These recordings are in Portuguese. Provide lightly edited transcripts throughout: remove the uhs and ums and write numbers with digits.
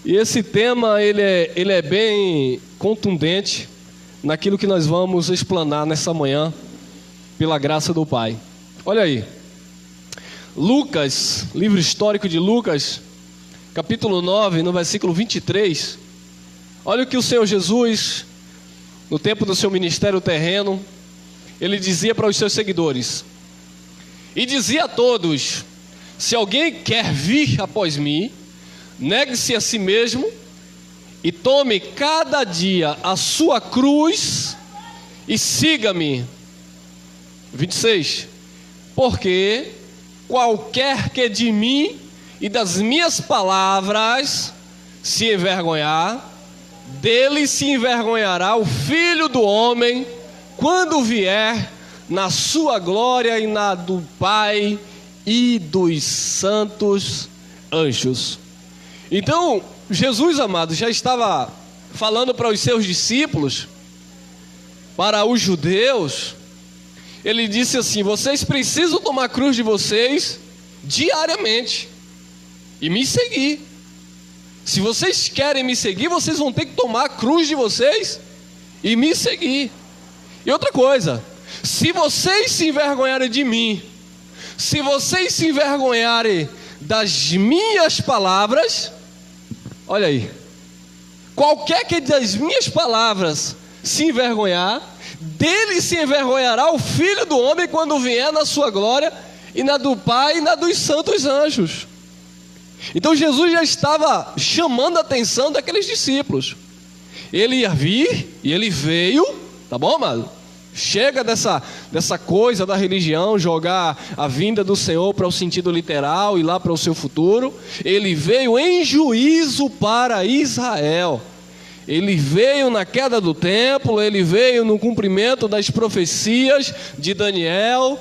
E esse tema ele é bem contundente naquilo que nós vamos explanar nessa manhã, pela graça do Pai. Olha aí, Lucas, livro histórico de Lucas, capítulo 9, no versículo 23. Olha o que o Senhor Jesus, no tempo do seu ministério terreno, ele dizia para os seus seguidores. E dizia a todos: se alguém quer vir após mim, negue-se a si mesmo e tome cada dia a sua cruz e siga-me. 26. Porque qualquer que de mim e das minhas palavras se envergonhar, dele se envergonhará o Filho do Homem, quando vier na sua glória e na do Pai e dos santos anjos. Então, Jesus, amado, já estava falando para os seus discípulos, para os judeus. Ele disse assim: vocês precisam tomar a cruz de vocês diariamente e me seguir. Se vocês querem me seguir, vocês vão ter que tomar a cruz de vocês e me seguir. E outra coisa, se vocês se envergonharem de mim, se vocês se envergonharem das minhas palavras, olha aí, qualquer que das minhas palavras se envergonhar, dele se envergonhará o Filho do Homem quando vier na sua glória e na do Pai e na dos santos anjos. Então Jesus já estava chamando a atenção daqueles discípulos. Ele ia vir e ele veio, tá bom, amado? Chega dessa coisa da religião, jogar a vinda do Senhor para o sentido literal e lá para o seu futuro. Ele veio em juízo para Israel. Ele veio na queda do templo, ele veio no cumprimento das profecias de Daniel,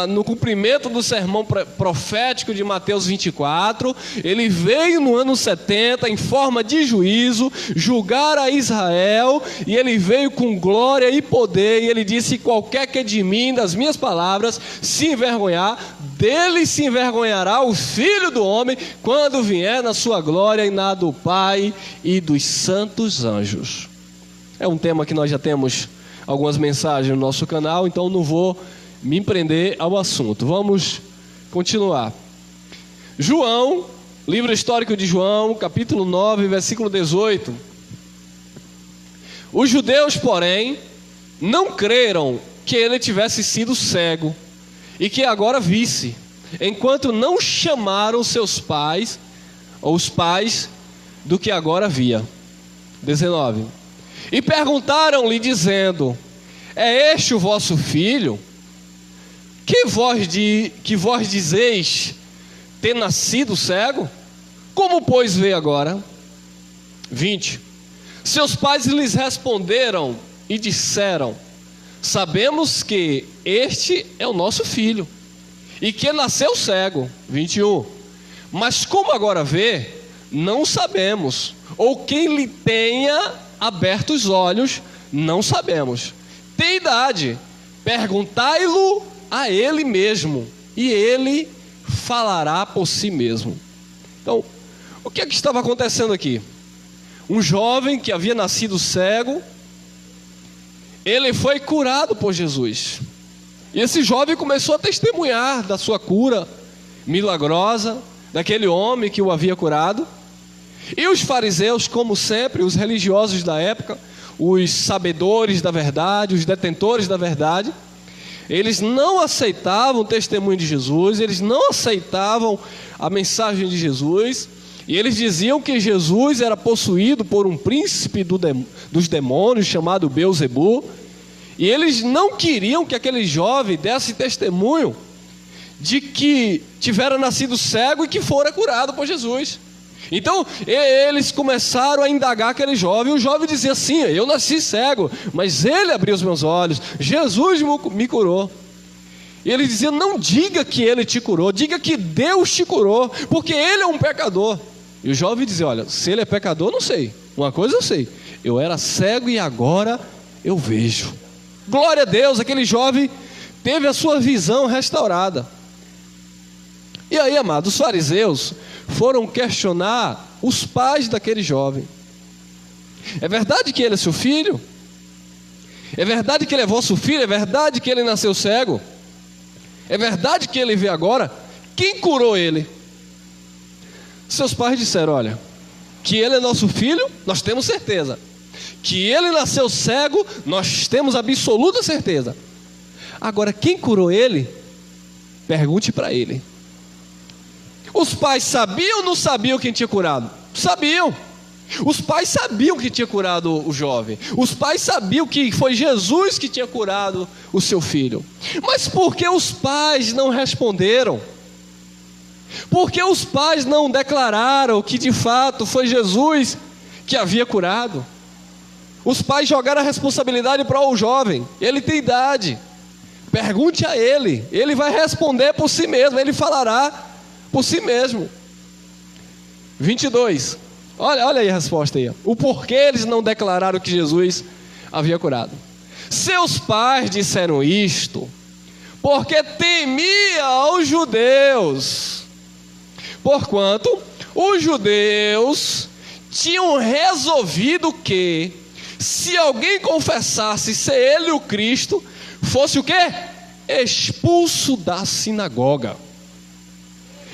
no cumprimento do sermão profético de Mateus 24. Ele veio no ano 70 em forma de juízo, julgar a Israel, e ele veio com glória e poder, e ele disse: qualquer que de mim, das minhas palavras, se envergonhar, dele se envergonhará o Filho do Homem, quando vier na sua glória e na do Pai e dos santos anjos. É um tema que nós já temos algumas mensagens no nosso canal, então não vou me prender ao assunto. Vamos continuar. João, livro histórico de João, capítulo 9, versículo 18. Os judeus, porém, não creram que ele tivesse sido cego e que agora visse, enquanto não chamaram seus pais, ou os pais do que agora via. 19. E perguntaram-lhe, dizendo: é este o vosso filho, que vós dizeis ter nascido cego? Como, pois, vê agora? 20. Seus pais lhes responderam e disseram: sabemos que este é o nosso filho, e que nasceu cego. 21. Mas como agora vê, não sabemos, ou quem lhe tenha aberto os olhos, não sabemos. Tem idade, perguntai-lo a ele mesmo, e ele falará por si mesmo. Então, o que é que estava acontecendo aqui? Um jovem que havia nascido cego, ele foi curado por Jesus. E esse jovem começou a testemunhar da sua cura milagrosa, daquele homem que o havia curado. E os fariseus, como sempre, os religiosos da época, os sabedores da verdade, os detentores da verdade, eles não aceitavam o testemunho de Jesus, eles não aceitavam a mensagem de Jesus, e eles diziam que Jesus era possuído por um príncipe dos demônios chamado Beelzebu. E eles não queriam que aquele jovem desse testemunho de que tivera nascido cego e que fora curado por Jesus. Então eles começaram a indagar aquele jovem. O jovem dizia assim: eu nasci cego, mas ele abriu os meus olhos, Jesus me curou. E ele dizia: não diga que ele te curou, diga que Deus te curou, porque ele é um pecador. E o jovem dizia: olha, se ele é pecador, não sei, uma coisa eu sei, eu era cego e agora eu vejo. Glória a Deus, aquele jovem teve a sua visão restaurada. E aí, amados, os fariseus foram questionar os pais daquele jovem. É verdade que ele é seu filho? É verdade que ele é vosso filho? É verdade que ele nasceu cego? É verdade que ele vê agora? Quem curou ele? Seus pais disseram: olha, que ele é nosso filho, nós temos certeza. Que ele nasceu cego, nós temos absoluta certeza. Agora, quem curou ele? Pergunte para ele. Os pais sabiam ou não sabiam quem tinha curado? Sabiam. Os pais sabiam que tinha curado o jovem. Os pais sabiam que foi Jesus que tinha curado o seu filho. Mas por que os pais não responderam? Por que os pais não declararam que de fato foi Jesus que havia curado? Os pais jogaram a responsabilidade para o jovem. Ele tem idade. Pergunte a ele. Ele vai responder por si mesmo. Ele falará por si mesmo. 22. Olha aí a resposta aí. O porquê eles não declararam que Jesus havia curado. Seus pais disseram isto porque temia os judeus. Porquanto os judeus tinham resolvido que, se alguém confessasse ser ele o Cristo, fosse o quê? Expulso da sinagoga.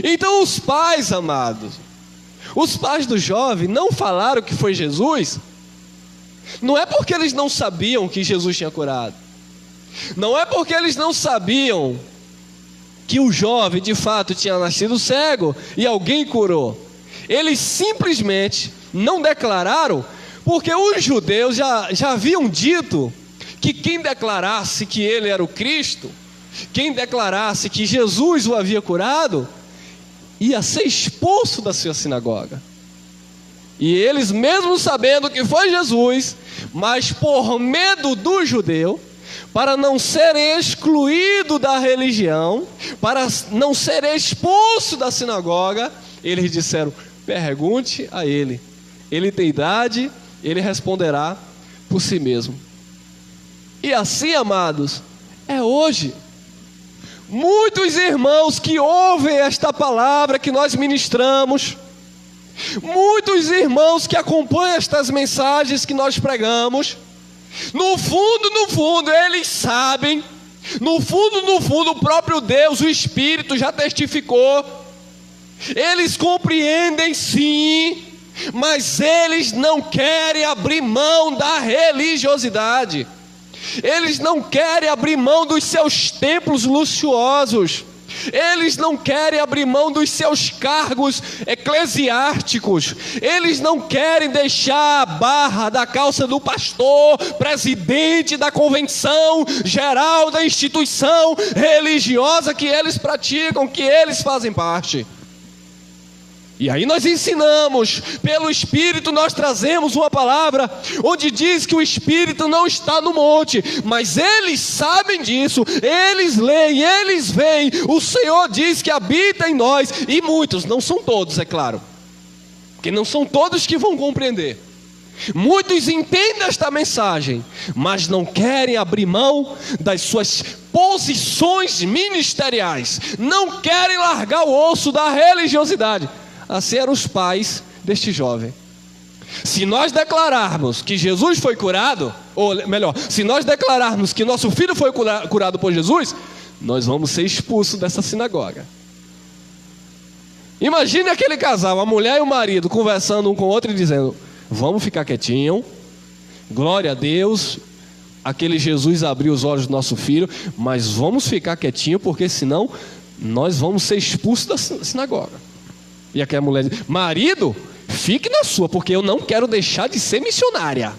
Então os pais, amados, os pais do jovem não falaram que foi Jesus. Não é porque eles não sabiam que Jesus tinha curado. Não é porque eles não sabiam que o jovem de fato tinha nascido cego e alguém curou. Eles simplesmente não declararam, porque os judeus já haviam dito que quem declarasse que ele era o Cristo, quem declarasse que Jesus o havia curado, ia ser expulso da sua sinagoga. E eles, mesmo sabendo que foi Jesus, mas por medo do judeu, para não ser excluído da religião, para não ser expulso da sinagoga, eles disseram: pergunte a ele. Ele tem idade, ele responderá por si mesmo. E assim, amados, é hoje. Muitos irmãos que ouvem esta palavra que nós ministramos, muitos irmãos que acompanham estas mensagens que nós pregamos, no fundo, eles sabem, no fundo, o próprio Deus, o Espírito já testificou, eles compreendem sim, mas eles não querem abrir mão da religiosidade. Eles não querem abrir mão dos seus templos luxuosos. Eles não querem abrir mão dos seus cargos eclesiásticos. Eles não querem deixar a barra da calça do pastor, presidente da convenção geral da instituição religiosa que eles praticam, que eles fazem parte. E aí nós ensinamos, pelo Espírito nós trazemos uma palavra, onde diz que o Espírito não está no monte, mas eles sabem disso, eles leem, eles veem, o Senhor diz que habita em nós, e muitos, não são todos, é claro, porque não são todos que vão compreender. Muitos entendem esta mensagem, mas não querem abrir mão das suas posições ministeriais, não querem largar o osso da religiosidade. Assim eram os pais deste jovem. Se nós declararmos que Jesus foi curado, ou melhor, se nós declararmos que nosso filho foi curado por Jesus, nós vamos ser expulsos dessa sinagoga. Imagine aquele casal, a mulher e o marido, conversando um com o outro e dizendo: vamos ficar quietinho, glória a Deus, aquele Jesus abriu os olhos do nosso filho, mas vamos ficar quietinho, porque senão nós vamos ser expulsos da sinagoga. E aquela mulher diz: marido, fique na sua, porque eu não quero deixar de ser missionária.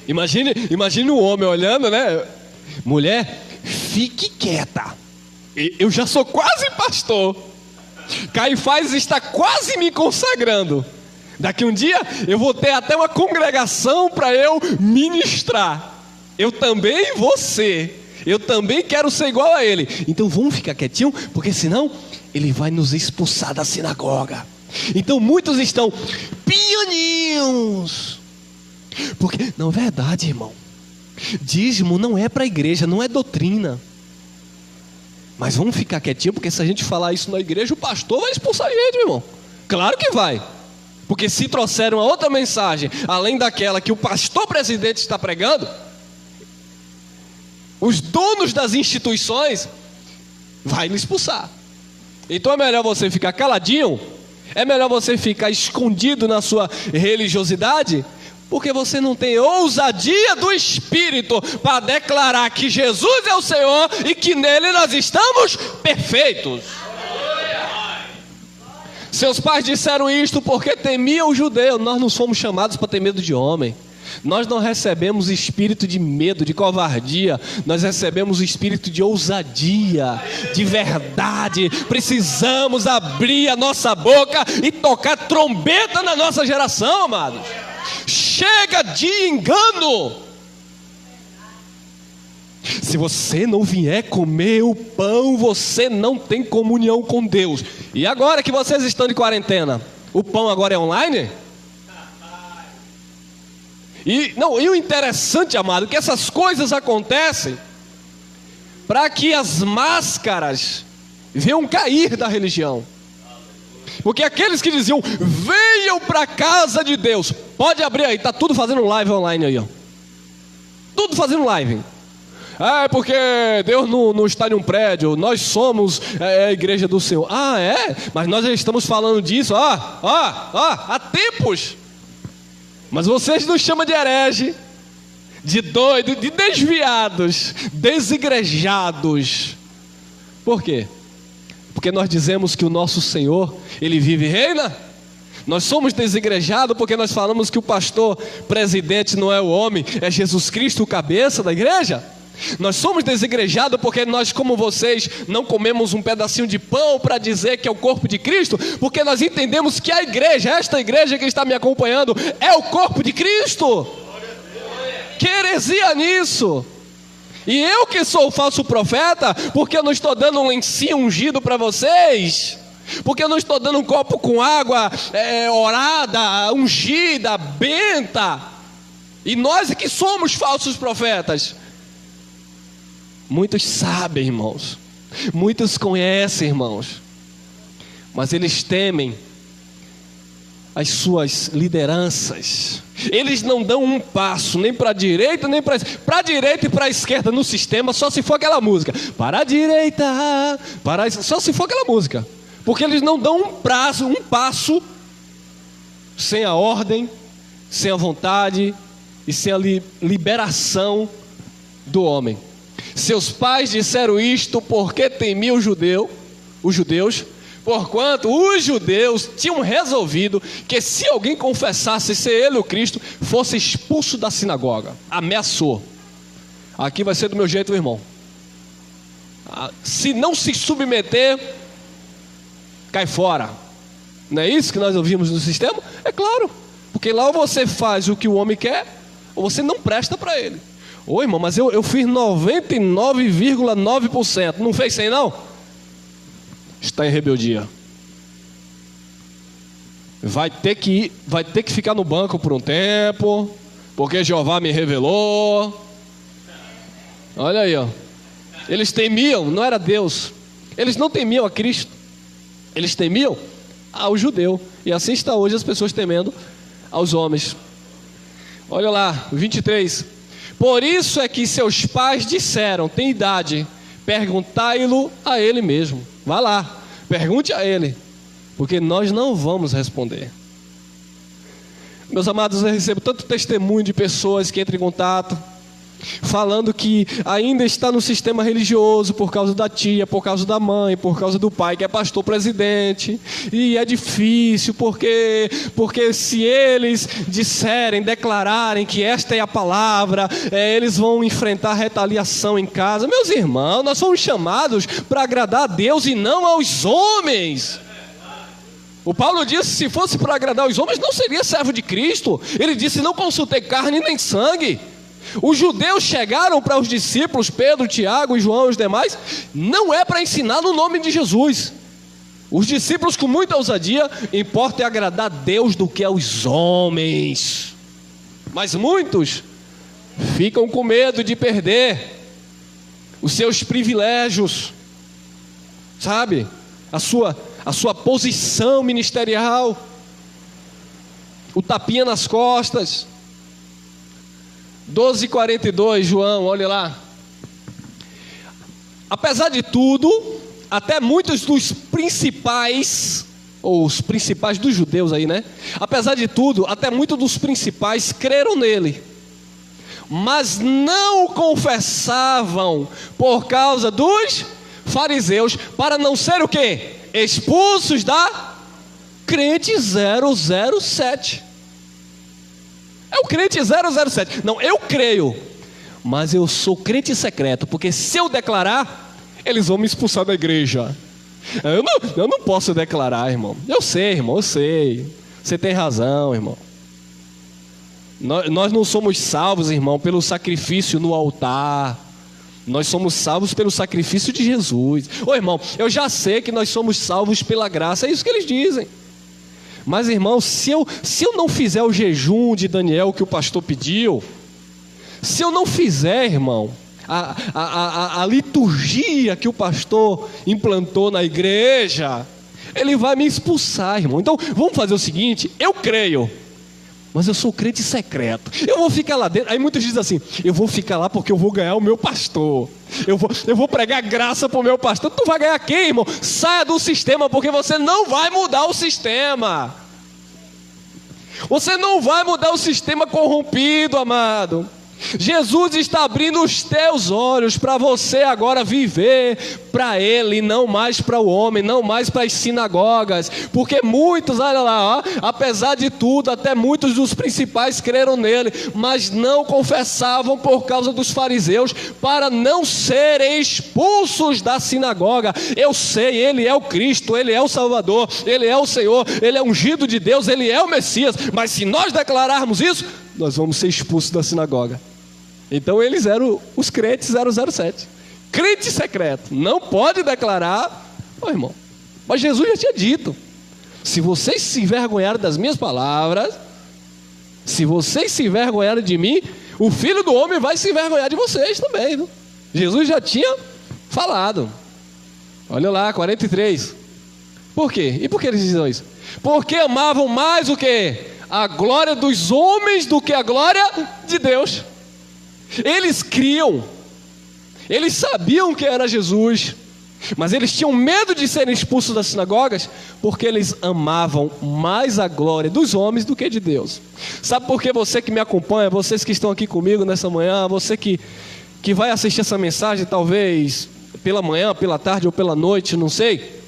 Imagine o homem olhando, né? Mulher, fique quieta. Eu já sou quase pastor. Caifás está quase me consagrando. Daqui um dia eu vou ter até uma congregação para eu ministrar. Eu também vou ser. Eu também quero ser igual a ele. Então vamos ficar quietinho, porque senão ele vai nos expulsar da sinagoga. Então muitos estão pianinhos. Porque, não é verdade, irmão. Dízimo não é para a igreja, não é doutrina. Mas vamos ficar quietinho, porque se a gente falar isso na igreja, o pastor vai expulsar a gente, meu irmão. Claro que vai. Porque se trouxer uma outra mensagem, além daquela que o pastor presidente está pregando, os donos das instituições vai lhe expulsar. Então é melhor você ficar caladinho, é melhor você ficar escondido na sua religiosidade, porque você não tem ousadia do Espírito para declarar que Jesus é o Senhor e que nele nós estamos perfeitos. Seus pais disseram isto porque temiam o judeu. Nós não fomos chamados para ter medo de homem. Nós não recebemos espírito de medo, de covardia. Nós recebemos o espírito de ousadia, de verdade. Precisamos abrir a nossa boca e tocar trombeta na nossa geração, amados. Chega de engano. Se você não vier comer o pão, você não tem comunhão com Deus. E agora que vocês estão de quarentena, o pão agora é online? E o interessante, amado, é que essas coisas acontecem para que as máscaras venham cair da religião. Porque aqueles que diziam, venham para a casa de Deus, pode abrir aí, está tudo fazendo live online aí, ó. Tudo fazendo live. É porque Deus não está em um prédio, nós somos a igreja do Senhor. Ah, é? Mas nós já estamos falando disso, há tempos. Mas vocês nos chamam de herege, de doido, de desviados, desigrejados. Por quê? Porque nós dizemos que o nosso Senhor, Ele vive e reina. Nós somos desigrejados porque nós falamos que o pastor presidente não é o homem, é Jesus Cristo, o cabeça da igreja. Nós somos desigrejados porque nós, como vocês, não comemos um pedacinho de pão para dizer que é o corpo de Cristo, porque nós entendemos que a igreja, esta igreja que está me acompanhando, é o corpo de Cristo. Que heresia nisso! E eu que sou o falso profeta, porque eu não estou dando um lencinho ungido para vocês, porque eu não estou dando um copo com água orada, ungida, benta, e nós é que somos falsos profetas. Muitos sabem, irmãos, muitos conhecem, irmãos, mas eles temem as suas lideranças. Eles não dão um passo, nem para a direita, nem para a direita e para a esquerda no sistema, só se for aquela música, para a direita, só se for aquela música, porque eles não dão um passo sem a ordem, sem a vontade e sem a liberação do homem. Seus pais disseram isto porque temiam os judeus, porquanto os judeus tinham resolvido que se alguém confessasse ser ele o Cristo, fosse expulso da sinagoga. Ameaçou. Aqui vai ser do meu jeito, irmão. Se não se submeter, cai fora. Não é isso que nós ouvimos no sistema? É claro, porque lá ou você faz o que o homem quer, ou você não presta para ele. Ô irmão, mas eu fiz 99,9%. Não fez 100 não? Está em rebeldia. Vai ter que ficar no banco por um tempo, porque Jeová me revelou. Olha aí, ó. Eles temiam, não era Deus. Eles não temiam a Cristo. Eles temiam ao judeu. E assim está hoje as pessoas temendo aos homens. Olha lá, 23. Por isso é que seus pais disseram, tem idade, perguntai-lo a ele mesmo. Vá lá, pergunte a ele, porque nós não vamos responder. Meus amados, eu recebo tanto testemunho de pessoas que entram em contato, falando que ainda está no sistema religioso por causa da tia, por causa da mãe, por causa do pai que é pastor presidente, e é difícil porque se eles declararem que esta é a palavra, eles vão enfrentar retaliação em casa. Meus irmãos, nós somos chamados para agradar a Deus e não aos homens. O Paulo disse, se fosse para agradar os homens, não seria servo de Cristo. Ele disse, não consultei carne nem sangue. Os judeus chegaram para os discípulos, Pedro, Tiago e João e os demais, não é para ensinar no nome de Jesus. Os discípulos com muita ousadia, importa é agradar a Deus do que aos homens. Mas muitos ficam com medo de perder os seus privilégios, sabe, a sua posição ministerial, o tapinha nas costas. 12:42, João, olha lá. Apesar de tudo, até muitos dos principais, ou os principais dos judeus aí, né? Apesar de tudo, até muitos dos principais creram nele, mas não o confessavam por causa dos fariseus, para não ser o quê? Expulsos da crente 007. É o crente 007. Não, eu creio, mas eu sou crente secreto, porque se eu declarar, eles vão me expulsar da igreja. Eu não posso declarar, irmão. Eu sei, irmão, eu sei. Você tem razão, irmão. Nós não somos salvos, irmão, pelo sacrifício no altar. Nós somos salvos pelo sacrifício de Jesus. Ô, irmão, eu já sei que nós somos salvos pela graça. É isso que eles dizem. Mas, irmão, se eu não fizer o jejum de Daniel que o pastor pediu, se eu não fizer, irmão, a liturgia que o pastor implantou na igreja, ele vai me expulsar, irmão. Então, vamos fazer o seguinte: eu creio, mas eu sou crente secreto. Eu vou ficar lá dentro. Aí muitos dizem assim: eu vou ficar lá porque eu vou ganhar o meu pastor. Eu vou pregar graça para o meu pastor. Tu vai ganhar quem, irmão? Saia do sistema, porque você não vai mudar o sistema. Você não vai mudar o sistema corrompido, amado. Jesus está abrindo os teus olhos para você agora viver para Ele, não mais para o homem, não mais para as sinagogas, porque muitos, olha lá, ó, apesar de tudo, até muitos dos principais creram nele, mas não confessavam por causa dos fariseus, para não serem expulsos da sinagoga. Eu sei, Ele é o Cristo, Ele é o Salvador, Ele é o Senhor, Ele é ungido de Deus, Ele é o Messias, mas se nós declararmos isso, nós vamos ser expulsos da sinagoga. Então eles eram os crentes 007, crente secreto, não pode declarar. Ô, irmão, mas Jesus já tinha dito: se vocês se envergonharem das minhas palavras, se vocês se envergonharem de mim, o Filho do Homem vai se envergonhar de vocês também, viu? Jesus já tinha falado. Olha lá, 43. Por quê? E por que eles diziam isso? Porque amavam mais o quê? A glória dos homens do que a glória de Deus. Eles criam, eles sabiam que era Jesus, mas eles tinham medo de serem expulsos das sinagogas, porque eles amavam mais a glória dos homens do que de Deus. Sabe por que você que me acompanha, vocês que estão aqui comigo nessa manhã, você que vai assistir essa mensagem, talvez pela manhã, pela tarde ou pela noite, não sei.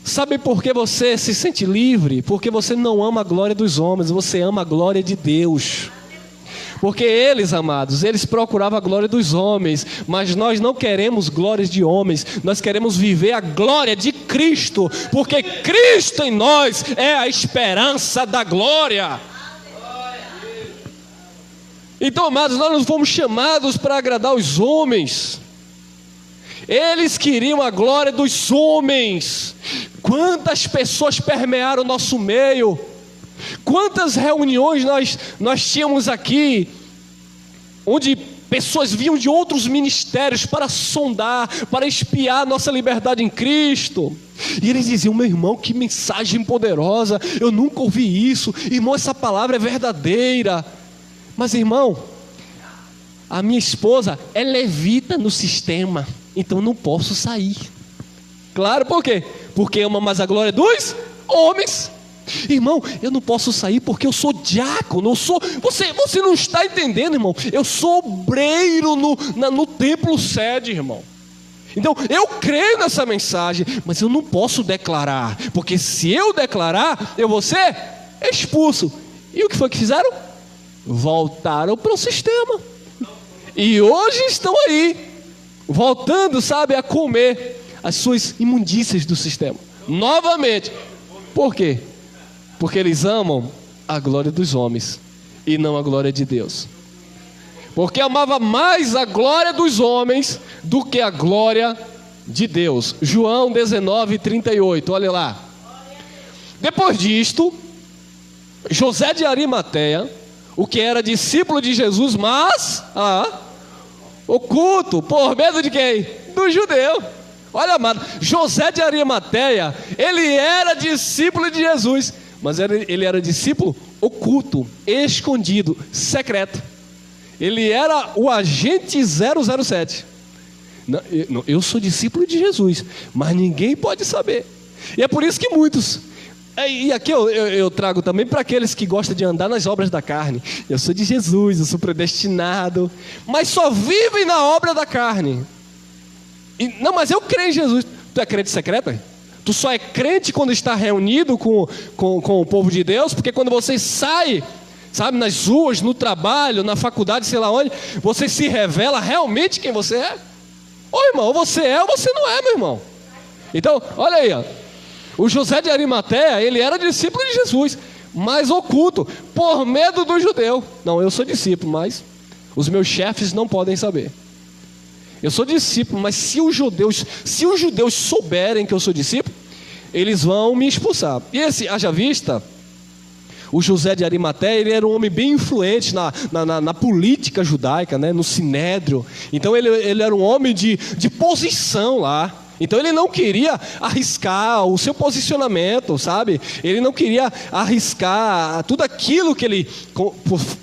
Sabe por que você se sente livre? Porque você não ama a glória dos homens, você ama a glória de Deus. Porque eles, amados, eles procuravam a glória dos homens, mas nós não queremos glórias de homens, nós queremos viver a glória de Cristo, porque Cristo em nós é a esperança da glória. Então, amados, nós não fomos chamados para agradar os homens. Eles queriam a glória dos homens. Quantas pessoas permearam o nosso meio? Quantas reuniões nós tínhamos aqui, onde pessoas vinham de outros ministérios para sondar, para espiar nossa liberdade em Cristo. E eles diziam: meu irmão, que mensagem poderosa, eu nunca ouvi isso. Irmão, essa palavra é verdadeira. Mas, irmão, a minha esposa é levita no sistema, então não posso sair. Claro, por quê? Porque ama mais a glória dos homens. Irmão, eu não posso sair porque eu sou diácono, você não está entendendo, irmão. Eu sou obreiro no templo sede, irmão. Então, eu creio nessa mensagem, mas eu não posso declarar, porque se eu declarar, eu vou ser expulso. E o que foi que fizeram? Voltaram para o sistema. E hoje estão aí, voltando, sabe, a comer as suas imundícias do sistema. Novamente. Por quê? Porque eles amam a glória dos homens e não a glória de Deus. Porque amava mais a glória dos homens do que a glória de Deus. João 19:38, olha lá. Depois disto, José de Arimateia, o que era discípulo de Jesus, mas oculto, por medo de quem? Do judeu. Olha, amado, José de Arimateia, ele era discípulo de Jesus, mas ele era discípulo oculto, escondido, secreto. Ele era o agente 007. Eu sou discípulo de Jesus, mas ninguém pode saber. E é por isso que muitos... E aqui eu trago também para aqueles que gostam de andar nas obras da carne. Eu sou de Jesus, eu sou predestinado, mas só vivem na obra da carne. Não, mas eu creio em Jesus. Tu é crente secreto? Tu só é crente quando está reunido com o povo de Deus, porque quando você sai, sabe, nas ruas, no trabalho, na faculdade, sei lá onde, você se revela realmente quem você é. Ô irmão, ou você é ou você não é, meu irmão. Então, olha aí, ó. O José de Arimateia, ele era discípulo de Jesus, mas oculto, por medo do judeu. Não, eu sou discípulo, mas os meus chefes não podem saber. Eu sou discípulo, mas se os judeus souberem que eu sou discípulo, eles vão me expulsar. E haja vista, o José de Arimateia, ele era um homem bem influente na política judaica, né, no sinédrio. Então ele era um homem de posição lá. Então ele não queria arriscar o seu posicionamento, sabe? Ele não queria arriscar tudo aquilo que ele,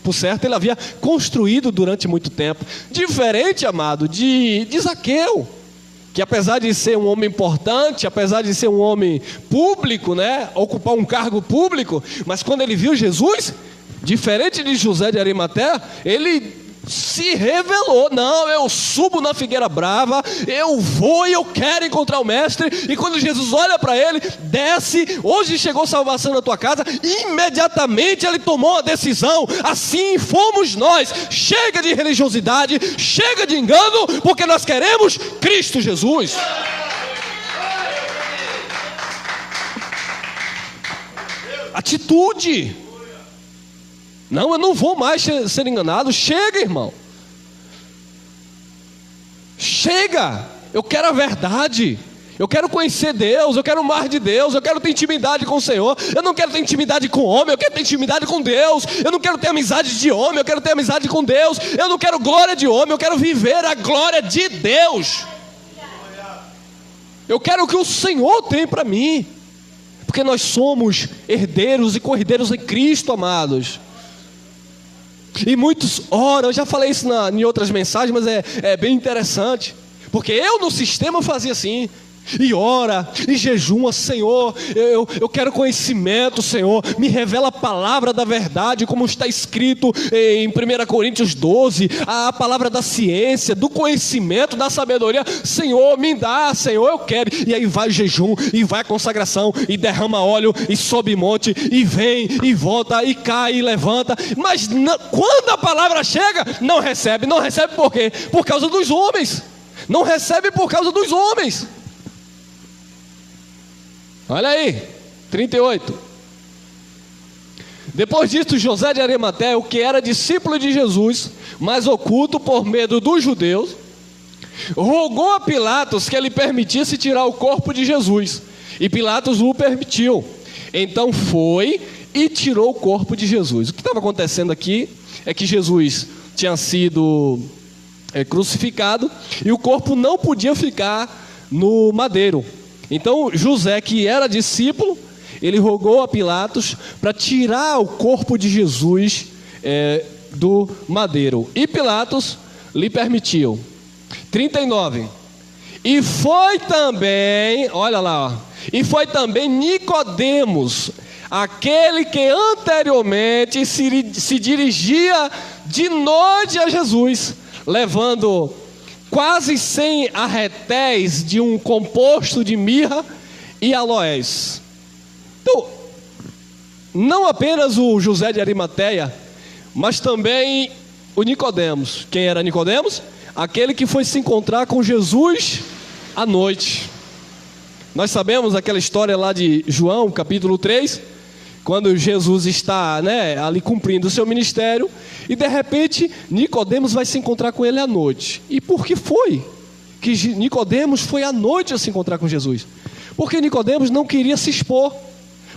por certo, ele havia construído durante muito tempo. Diferente, amado, de Zaqueu, que apesar de ser um homem importante, apesar de ser um homem público, né, ocupar um cargo público, mas quando ele viu Jesus, diferente de José de Arimateia, ele se revelou. Não, eu subo na figueira brava, eu vou e eu quero encontrar o mestre. E quando Jesus olha para ele, desce, hoje chegou salvação na tua casa, imediatamente ele tomou a decisão. Assim fomos nós. Chega de religiosidade, chega de engano, porque nós queremos Cristo Jesus. Atitude. Não, eu não vou mais ser enganado. Chega, irmão. Chega. Eu quero a verdade. Eu quero conhecer Deus. Eu quero o mar de Deus. Eu quero ter intimidade com o Senhor. Eu não quero ter intimidade com o homem. Eu quero ter intimidade com Deus. Eu não quero ter amizade de homem. Eu quero ter amizade com Deus. Eu não quero glória de homem. Eu quero viver a glória de Deus. Eu quero o que o Senhor tem para mim. Porque nós somos herdeiros e co-herdeiros em Cristo, amados. E muitos oram, eu já falei isso em outras mensagens, mas é bem interessante, porque eu no sistema fazia assim, e ora, e jejuma, Senhor, eu quero conhecimento, Senhor, me revela a palavra da verdade, como está escrito em 1 Coríntios 12, a palavra da ciência, do conhecimento, da sabedoria. Senhor, me dá, Senhor, eu quero. E aí vai jejum, e vai consagração, e derrama óleo, e sobe monte, e vem, e volta, e cai, e levanta, mas quando a palavra chega, não recebe por quê? Por causa dos homens, não recebe por causa dos homens. Olha aí, 38. Depois disso, José de Arimateia, o que era discípulo de Jesus, mas oculto por medo dos judeus, rogou a Pilatos que ele permitisse tirar o corpo de Jesus. E Pilatos o permitiu. Então foi e tirou o corpo de Jesus. O que estava acontecendo aqui é que Jesus tinha sido crucificado e o corpo não podia ficar no madeiro. Então José, que era discípulo, ele rogou a Pilatos para tirar o corpo de Jesus do madeiro. E Pilatos lhe permitiu. 39. E foi também, olha lá, ó, e foi também Nicodemos, aquele que anteriormente se dirigia de noite a Jesus, levando quase 100 arretéis de um composto de mirra e aloés. Então, não apenas o José de Arimateia, mas também o Nicodemos. Quem era Nicodemos? Aquele que foi se encontrar com Jesus à noite. Nós sabemos aquela história lá de João, capítulo 3, quando Jesus está, ali cumprindo o seu ministério, e de repente Nicodemos vai se encontrar com ele à noite. E por que foi que Nicodemos foi à noite a se encontrar com Jesus? Porque Nicodemos não queria se expor,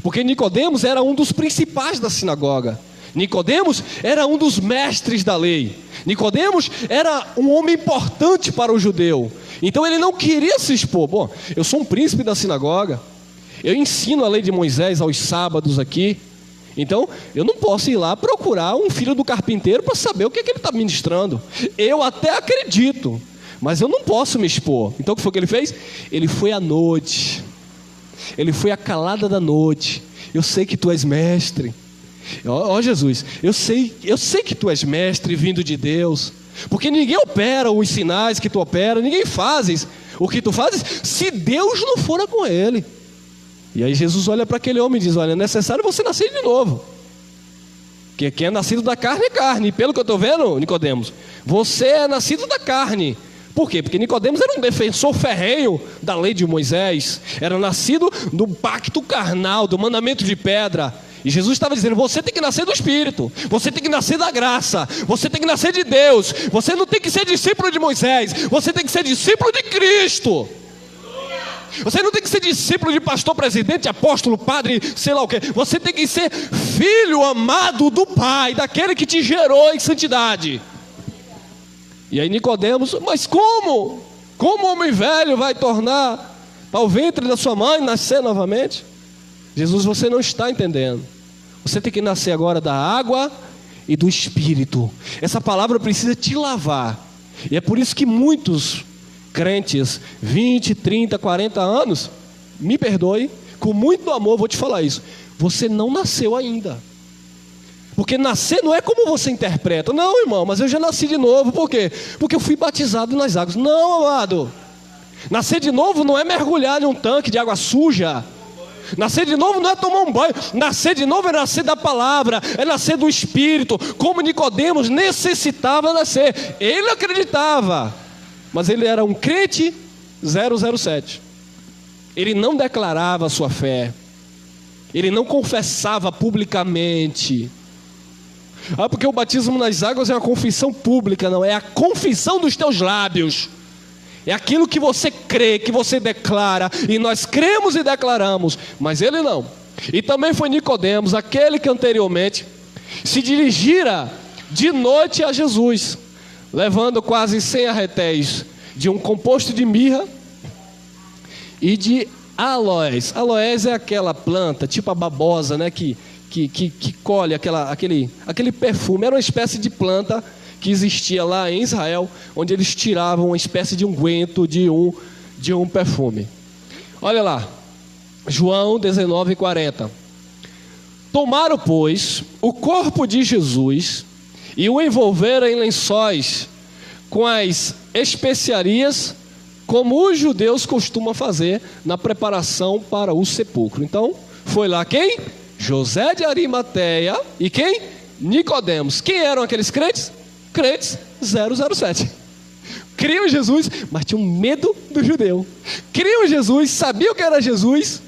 porque Nicodemos era um dos principais da sinagoga. Nicodemos era um dos mestres da lei. Nicodemos era um homem importante para o judeu. Então ele não queria se expor. Bom, eu sou um príncipe da sinagoga, eu ensino a lei de Moisés aos sábados aqui, então eu não posso ir lá procurar um filho do carpinteiro para saber o que ele está ministrando. Eu até acredito, mas eu não posso me expor. Então o que foi que ele fez? Ele foi à noite, ele foi à calada da noite. Eu sei que tu és mestre. Ó Jesus, eu sei que tu és mestre vindo de Deus, porque ninguém opera os sinais que tu opera, ninguém fazes o que tu fazes se Deus não for com ele. E aí Jesus olha para aquele homem e diz: olha, é necessário você nascer de novo, porque quem é nascido da carne é carne. E pelo que eu estou vendo, Nicodemos, você é nascido da carne. Por quê? Porque Nicodemos era um defensor ferrenho da lei de Moisés, era nascido do pacto carnal, do mandamento de pedra. E Jesus estava dizendo: você tem que nascer do Espírito, você tem que nascer da graça, você tem que nascer de Deus. Você não tem que ser discípulo de Moisés, você tem que ser discípulo de Cristo. Você não tem que ser discípulo de pastor, presidente, apóstolo, padre, sei lá o que. Você tem que ser filho amado do Pai, daquele que te gerou em santidade. E aí Nicodemos: mas como? Como o homem velho vai tornar ao ventre da sua mãe nascer novamente? Jesus, você não está entendendo. Você tem que nascer agora da água e do Espírito. Essa palavra precisa te lavar. E é por isso que muitos crentes, 20, 30, 40 anos, me perdoe, com muito amor vou te falar isso, você não nasceu ainda. Porque nascer não é como você interpreta. Não, irmão, mas eu já nasci de novo. Por quê? Porque eu fui batizado nas águas. Não, amado, nascer de novo não é mergulhar em um tanque de água suja. Nascer de novo não é tomar um banho. Nascer de novo é nascer da palavra, é nascer do Espírito. Como Nicodemos necessitava nascer. Ele acreditava, mas ele era um crente 007. Ele não declarava a sua fé, ele não confessava publicamente. Porque o batismo nas águas é uma confissão pública. Não, é a confissão dos teus lábios. É aquilo que você crê, que você declara. E nós cremos e declaramos. Mas ele não. E também foi Nicodemos, aquele que anteriormente se dirigira de noite a Jesus, levando quase 100 arretéis de um composto de mirra e de aloés. Aloés é aquela planta, tipo a babosa, né, que colhe aquele perfume. Era uma espécie de planta que existia lá em Israel, onde eles tiravam uma espécie de unguento de um perfume. Olha lá, João 19:40. Tomaram, pois, o corpo de Jesus e o envolveram em lençóis com as especiarias, como os judeus costumam fazer na preparação para o sepulcro. Então, foi lá quem? José de Arimateia e quem? Nicodemos. Quem eram aqueles crentes? Crentes 007. Criam em Jesus, mas tinham medo do judeu. Criam em Jesus, sabiam que era Jesus,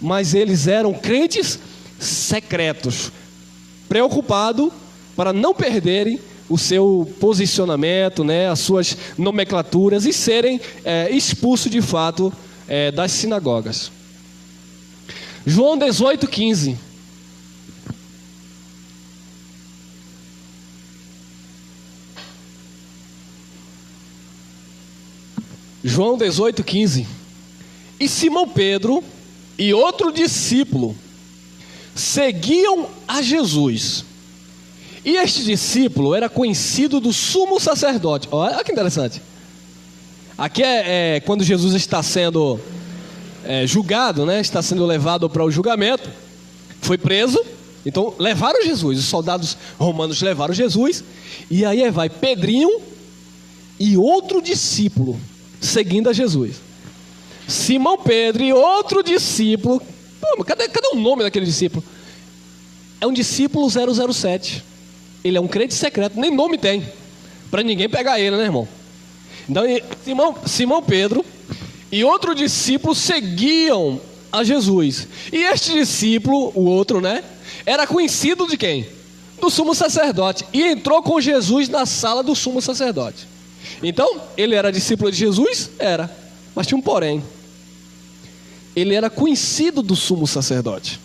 mas eles eram crentes secretos, preocupados para não perderem o seu posicionamento, né, as suas nomenclaturas, e serem expulsos de fato das sinagogas. João 18:15. João 18:15. E Simão Pedro e outro discípulo seguiam a Jesus. E este discípulo era conhecido do sumo sacerdote. Olha que interessante. Aqui é quando Jesus está sendo julgado, né? Está sendo levado para o julgamento. Foi preso. Então levaram Jesus. Os soldados romanos levaram Jesus. E aí vai Pedrinho e outro discípulo seguindo a Jesus. Simão Pedro e outro discípulo. Pô, cadê o nome daquele discípulo? É um discípulo 007. Ele é um crente secreto, nem nome tem, para ninguém pegar ele, né, irmão? Então Simão Pedro e outro discípulo seguiam a Jesus. E este discípulo, o outro, né, era conhecido de quem? Do sumo sacerdote. E entrou com Jesus na sala do sumo sacerdote. Então, ele era discípulo de Jesus? Era, mas tinha um porém. Ele era conhecido do sumo sacerdote.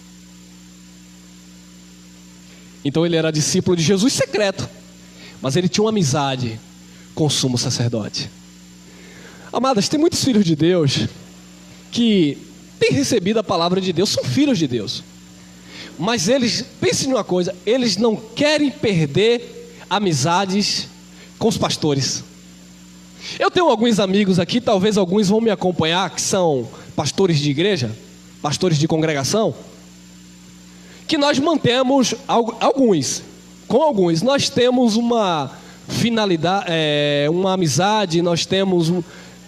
Então ele era discípulo de Jesus secreto, mas ele tinha uma amizade com o sumo sacerdote. Amadas, tem muitos filhos de Deus que têm recebido a palavra de Deus, são filhos de Deus. Mas eles, pensem numa coisa, eles não querem perder amizades com os pastores. Eu tenho alguns amigos aqui, talvez alguns vão me acompanhar, que são pastores de igreja, pastores de congregação, que nós mantemos, com alguns, nós temos uma finalidade, uma amizade, nós temos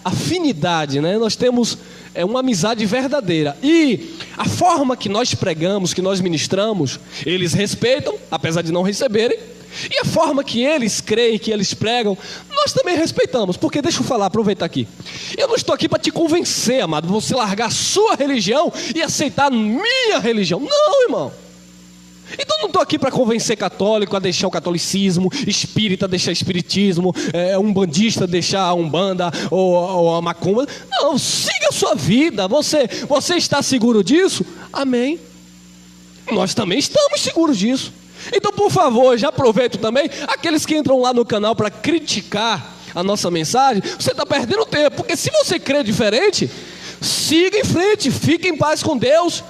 afinidade, né? Nós temos uma amizade verdadeira. E a forma que nós pregamos, que nós ministramos, eles respeitam, apesar de não receberem. E a forma que eles creem, que eles pregam, nós também respeitamos. Porque deixa eu falar, aproveitar aqui. Eu não estou aqui para te convencer, amado, você largar a sua religião e aceitar a minha religião. Não, irmão. Então não estou aqui para convencer católico a deixar o catolicismo, espírita a deixar espiritismo, umbandista a deixar a umbanda ou a macumba. Não, siga a sua vida. Você está seguro disso? Amém. Nós também estamos seguros disso. Então, por favor, já aproveito também, aqueles que entram lá no canal para criticar a nossa mensagem, você está perdendo tempo, porque se você crê diferente, siga em frente, fique em paz com Deus.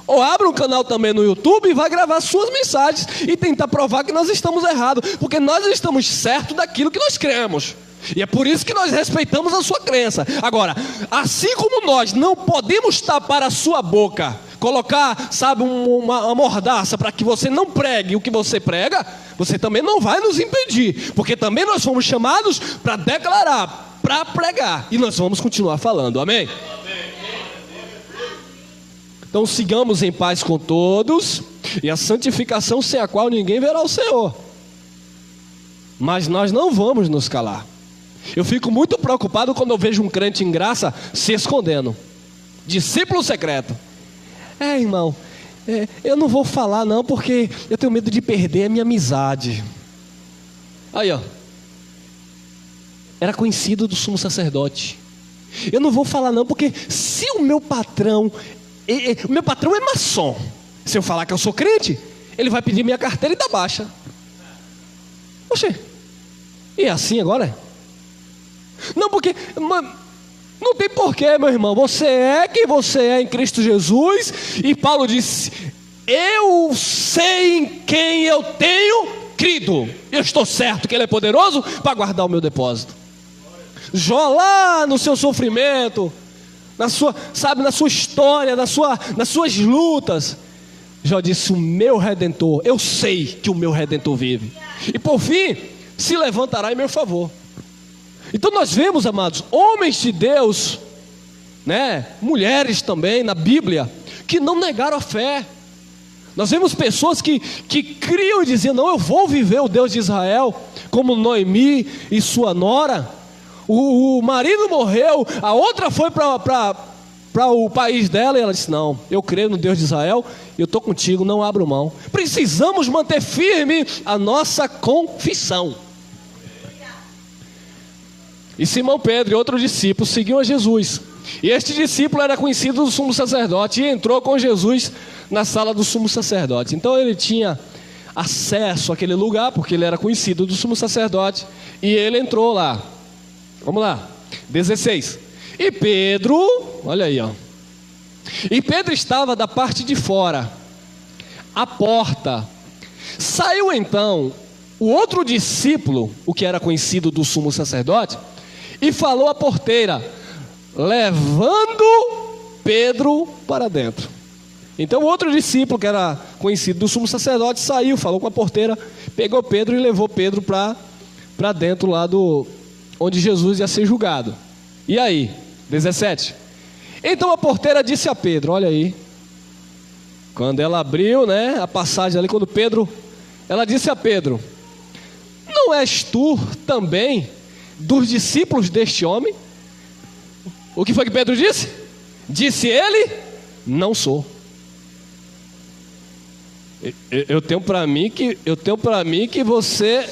Ou abra um canal também no YouTube e vai gravar suas mensagens e tentar provar que nós estamos errados, porque nós estamos certos daquilo que nós cremos. E é por isso que nós respeitamos a sua crença. Agora, assim como nós não podemos tapar a sua boca, colocar, sabe, uma mordaça para que você não pregue o que você prega, você também não vai nos impedir, porque também nós fomos chamados para declarar, para pregar, e nós vamos continuar falando, amém? Então sigamos em paz com todos, e a santificação sem a qual ninguém verá o Senhor. Mas nós não vamos nos calar. Eu fico muito preocupado quando eu vejo um crente em graça se escondendo. Discípulo secreto. Irmão, eu não vou falar não, porque eu tenho medo de perder a minha amizade. Aí, ó. Era conhecido do sumo sacerdote. Eu não vou falar não, porque se o meu patrão é maçom, se eu falar que eu sou crente, ele vai pedir minha carteira e dar baixa. Oxê, e é assim agora? Não, porque não tem porquê, meu irmão. Você é quem você é em Cristo Jesus. E Paulo disse: eu sei em quem eu tenho crido. Eu estou certo que Ele é poderoso para guardar o meu depósito. Jó lá no seu sofrimento, na sua história, nas suas lutas, Jó disse: o meu Redentor, eu sei que o meu Redentor vive, e por fim se levantará em meu favor. Então nós vemos, amados, homens de Deus, né, mulheres também na Bíblia, que não negaram a fé. Nós vemos pessoas que criam e diziam: não, eu vou viver o Deus de Israel, como Noemi e sua nora. O marido morreu, a outra foi para o país dela, e ela disse: não, eu creio no Deus de Israel, eu estou contigo, não abro mão. Precisamos manter firme a nossa confissão. E Simão Pedro e outro discípulo seguiam a Jesus. E este discípulo era conhecido do sumo sacerdote e entrou com Jesus na sala do sumo sacerdote. Então ele tinha acesso àquele lugar, porque ele era conhecido do sumo sacerdote, e ele entrou lá. Vamos lá, 16. E Pedro, olha aí, ó. E Pedro estava da parte de fora, à porta. Saiu então o outro discípulo, o que era conhecido do sumo sacerdote, e falou à porteira, levando Pedro para dentro. Então o outro discípulo, que era conhecido do sumo sacerdote, saiu, falou com a porteira, pegou Pedro e levou Pedro para dentro lá onde Jesus ia ser julgado. E aí, 17. Então a porteira disse a Pedro, olha aí, quando ela abriu, né, a passagem ali, quando Pedro, ela disse a Pedro: não és tu também dos discípulos deste homem? O que foi que Pedro disse? Disse ele: não sou. Eu tenho para mim que você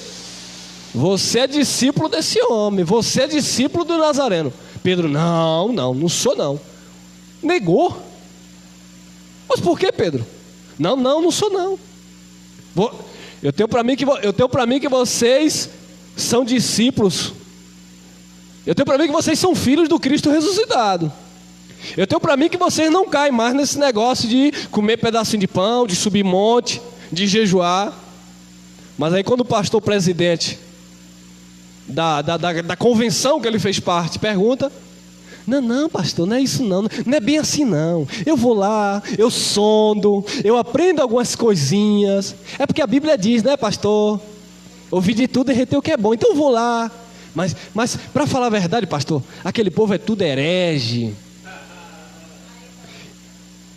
é discípulo desse homem, você é discípulo do Nazareno. Pedro: não sou não. Negou. Mas por que, Pedro? Não sou não. Eu tenho para mim que vocês são discípulos. Eu tenho para mim que vocês são filhos do Cristo ressuscitado. Eu tenho para mim que vocês não caem mais nesse negócio de comer pedacinho de pão, de subir monte, de jejuar. Mas aí quando o pastor presidente da convenção que ele fez parte pergunta: não, pastor, não é isso não é bem assim não. Eu vou lá, eu sondo, eu aprendo algumas coisinhas. É porque a Bíblia diz, né, pastor? Ouvir de tudo e reter o que é bom. Então eu vou lá. Mas para falar a verdade, pastor, aquele povo é tudo herege.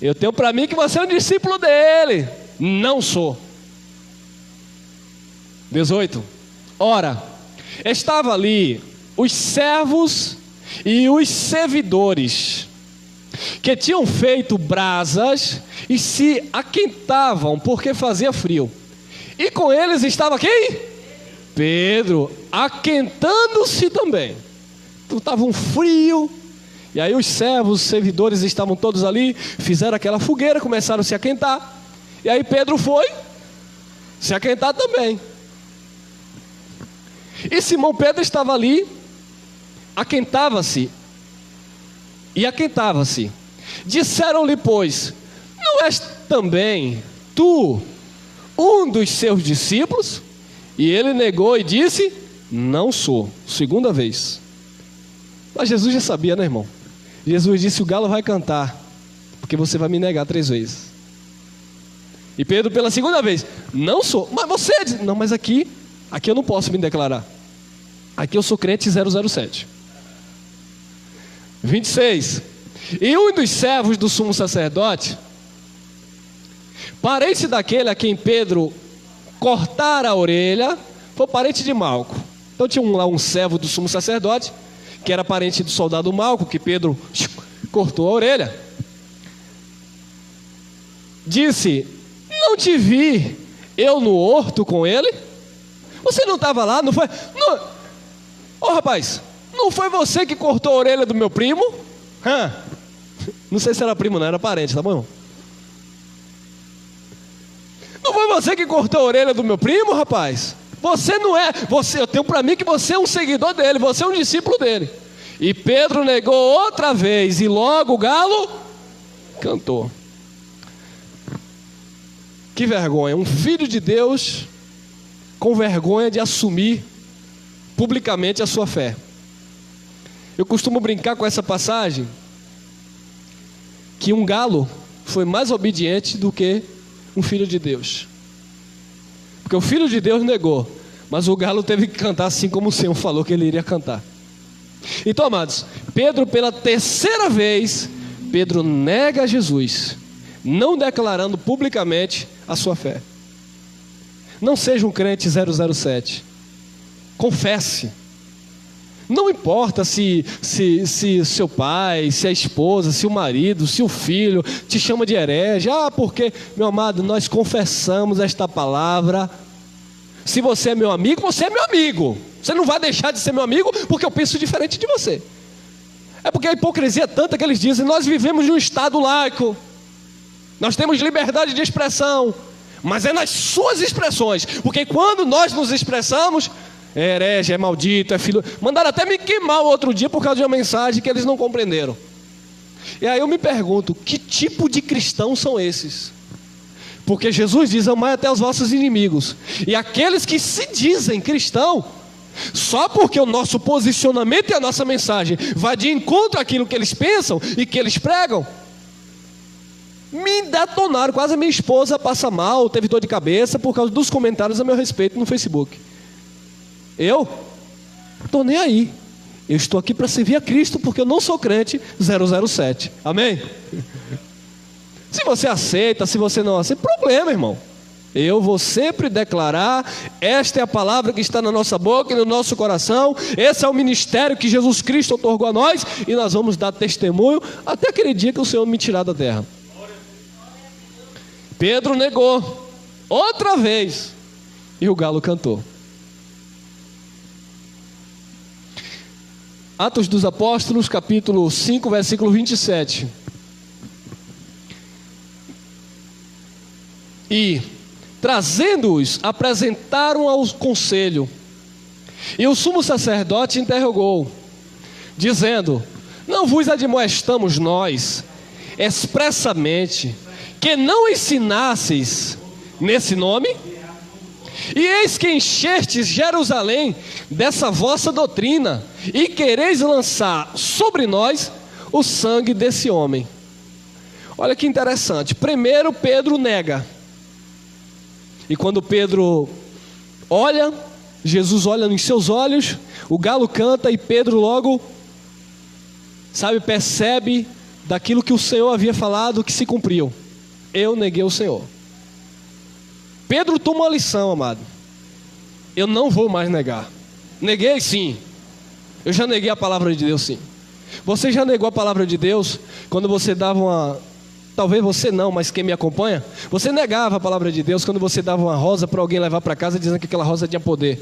Eu tenho para mim que você é um discípulo dele. Não sou. 18. Ora, estava ali os servos e os servidores, que tinham feito brasas e se aquentavam, porque fazia frio. E com eles estava quem? Pedro, aquentando-se também. Então estava um frio. E aí os servos, os servidores estavam todos ali, fizeram aquela fogueira, começaram a se aquentar. E aí Pedro foi se aquentar também. E Simão Pedro estava ali, aquentava-se e aquentava-se. Disseram-lhe, pois: não és também tu um dos seus discípulos? E ele negou e disse: não sou. Segunda vez. Mas Jesus já sabia, né, irmão? Jesus disse: o galo vai cantar, porque você vai me negar 3 vezes. E Pedro pela segunda vez: não sou. Mas você diz: não, mas aqui eu não posso me declarar. Aqui eu sou crente 007. 26. E um dos servos do sumo sacerdote, parente daquele a quem Pedro cortara a orelha, foi parente de Malco. Então tinha lá um servo do sumo sacerdote, que era parente do soldado Malco, que Pedro cortou a orelha. Disse: não te vi eu no horto com ele? Você não estava lá? Não foi? Ô rapaz, não foi você que cortou a orelha do meu primo? Não sei se era primo, não, era parente, tá bom? Não foi você que cortou a orelha do meu primo, rapaz? Você não é, eu tenho para mim que você é um seguidor dele, você é um discípulo dele. E Pedro negou outra vez, e logo o galo cantou. Que vergonha, um filho de Deus com vergonha de assumir publicamente a sua fé. Eu costumo brincar com essa passagem, que um galo foi mais obediente do que um filho de Deus. Porque o filho de Deus negou, mas o galo teve que cantar assim como o Senhor falou que ele iria cantar. Então, amados, Pedro pela terceira vez, Pedro nega Jesus, não declarando publicamente a sua fé. Não seja um crente 007. Confesse. Não importa se seu pai, se a esposa, se o marido, se o filho te chama de herege. Porque, meu amado, nós confessamos esta palavra. Se você é meu amigo, você é meu amigo. Você não vai deixar de ser meu amigo porque eu penso diferente de você. É porque a hipocrisia é tanta que eles dizem: nós vivemos em um estado laico, nós temos liberdade de expressão, mas é nas suas expressões, porque quando nós nos expressamos, é herege, é maldito, é filho. Mandaram até me queimar o outro dia por causa de uma mensagem que eles não compreenderam. E aí eu me pergunto: que tipo de cristãos são esses? Porque Jesus diz: amai até os vossos inimigos. E aqueles que se dizem cristão, só porque o nosso posicionamento e a nossa mensagem vai de encontro àquilo que eles pensam e que eles pregam, me detonaram. Quase a minha esposa passa mal, teve dor de cabeça por causa dos comentários a meu respeito no Facebook. Eu estou nem aí. Eu estou aqui para servir a Cristo, porque eu não sou crente 007. Amém? Se você aceita, se você não aceita, problema, irmão. Eu vou sempre declarar: esta é a palavra que está na nossa boca e no nosso coração. Esse é o ministério que Jesus Cristo otorgou a nós, e nós vamos dar testemunho até aquele dia que o Senhor me tirar da terra. Pedro negou outra vez, e o galo cantou. Atos dos Apóstolos, capítulo 5, versículo 27. E, trazendo-os, apresentaram ao conselho. E o sumo sacerdote interrogou: dizendo: não vos admoestamos nós, expressamente, que não ensinasseis nesse nome? E eis que enchestes Jerusalém dessa vossa doutrina, e quereis lançar sobre nós o sangue desse homem. Olha que interessante. Primeiro Pedro nega. E quando Pedro olha, Jesus olha nos seus olhos, o galo canta e Pedro logo, percebe daquilo que o Senhor havia falado que se cumpriu. Eu neguei o Senhor. Pedro toma uma lição, amado. Eu não vou mais negar. Neguei sim. Eu já neguei a palavra de Deus sim. Você já negou a palavra de Deus quando você dava uma... Talvez você não, mas quem me acompanha, você negava a palavra de Deus quando você dava uma rosa para alguém levar para casa dizendo que aquela rosa tinha poder.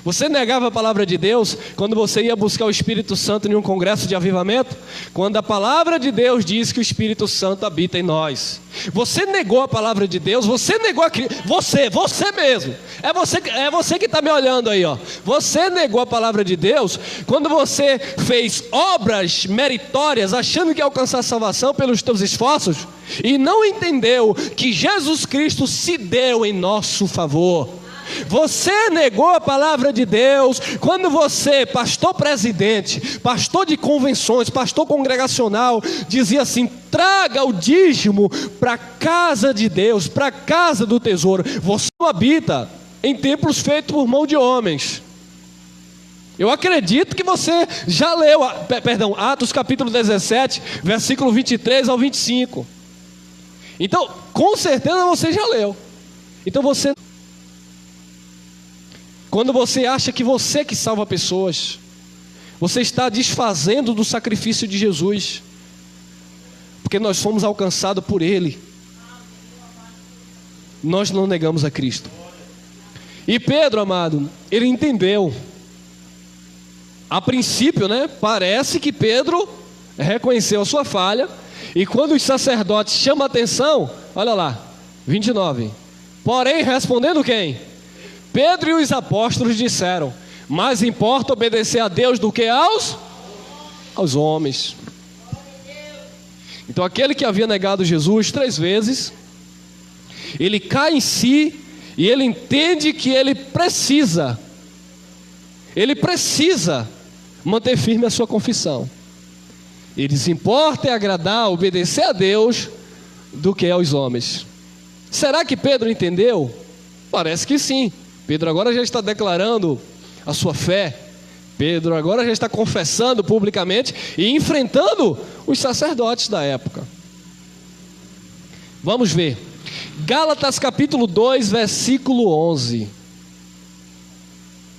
Você negava a palavra de Deus quando você ia buscar o Espírito Santo em um congresso de avivamento, quando a palavra de Deus diz que o Espírito Santo habita em nós. Você negou a palavra de Deus, você negou a Cristo, você mesmo, é você que está me olhando aí, ó. Você negou a palavra de Deus quando você fez obras meritórias achando que ia alcançar a salvação pelos teus esforços e não entendeu que Jesus Cristo se deu em nosso favor. Você negou a palavra de Deus quando você, pastor presidente, pastor de convenções, pastor congregacional, dizia assim: traga o dízimo para a casa de Deus, para a casa do tesouro. Você não habita em templos feitos por mão de homens. Eu acredito que você já leu, Atos capítulo 17, versículo 23 ao 25. Então, com certeza você já leu. Então você... Quando você acha que você que salva pessoas, você está desfazendo do sacrifício de Jesus, porque nós fomos alcançados por Ele. Nós não negamos a Cristo. E Pedro, amado, ele entendeu. A princípio, parece que Pedro reconheceu a sua falha, e quando os sacerdotes chamam a atenção, olha lá, 29. Porém, respondendo quem? Pedro e os apóstolos disseram: mais importa obedecer a Deus do que aos homens. Então aquele que havia negado Jesus 3 vezes, ele cai em si e ele entende que ele precisa manter firme a sua confissão. Eles importa agradar, obedecer a Deus do que aos homens. Será que Pedro entendeu? Parece que sim. Pedro agora já está declarando a sua fé. Pedro agora já está confessando publicamente e enfrentando os sacerdotes da época. Vamos ver. Gálatas capítulo 2, versículo 11.